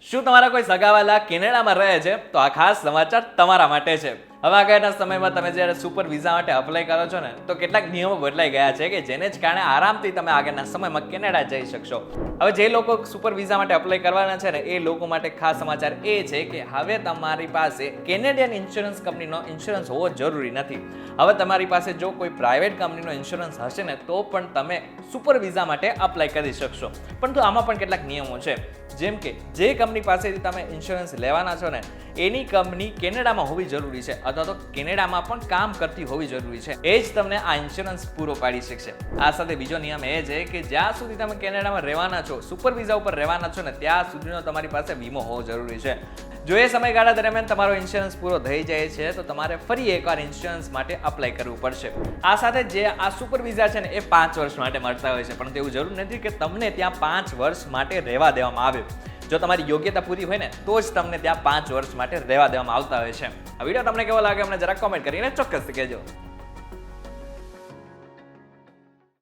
શું તમારા કોઈ સગાવાલા કેનેડામાં રહે છે તો આ ખાસ સમાચાર તમારા માટે છે. હવે આગળના સમયમાં તમે જ્યારે સુપર વિઝા માટે અપ્લાય કરો છો ને તો કેટલાક નિયમો બદલાઈ ગયા છે કે જેને જ કારણે આરામથી તમે આગળના સમયમાં કેનેડા જઈ શકશો. હવે જે લોકો સુપર વિઝા માટે અપ્લાય કરવાના છે ને એ લોકો માટે ખાસ સમાચાર એ છે કે હવે તમારી પાસે કેનેડિયન ઇન્સ્યોરન્સ કંપનીનો ઇન્સ્યોરન્સ હોવો જરૂરી નથી. હવે તમારી પાસે જો કોઈ પ્રાઇવેટ કંપનીનો ઇન્સ્યોરન્સ હશે ને તો પણ તમે સુપર વિઝા માટે અપ્લાય કરી શકશો. પરંતુ આમાં પણ કેટલાક નિયમો છે, જેમ કે જે કંપની પાસેથી તમે ઇન્સ્યોરન્સ લેવાના છો ને એની કંપની કેનેડામાં હોવી જરૂરી છે અથવા તો કેનેડામાં પણ કામ કરતી હોવી જરૂરી છે. એ જ તમને આ ઇન્સ્યોરન્સ પૂરો પાડી શકશે. આ સાથે બીજો નિયમ એ છે કે જ્યાં સુધી તમે કેનેડામાં રહેવાના છો, સુપર વિઝા ઉપર રહેવાના છો ને ત્યાં સુધીનો તમારી પાસે વીમો હોવો જરૂરી છે. જો એ સમયગાળા દરમિયાન તમારો ઇન્સ્યોરન્સ પૂરો થઈ જાય છે તો તમારે ફરી એકવાર ઇન્સ્યોરન્સ માટે અપ્લાય કરવું પડશે. આ સાથે જે આ સુપર વિઝા છે ને એ 5 વર્ષ માટે મળતા હોય છે, પણ તેવું જરૂર નથી કે તમને ત્યાં 5 વર્ષ માટે રહેવા દેવામાં આવે. જો તમારી યોગ્યતા પૂરી હોય ને તો જ તમને ત્યાં 5 વર્ષ માટે રહેવા દેવામાં આવતા હોય છે. આ વિડીયો તમને કેવો લાગે અમને જરા કોમેન્ટ કરીને ચોક્કસ કહેજો.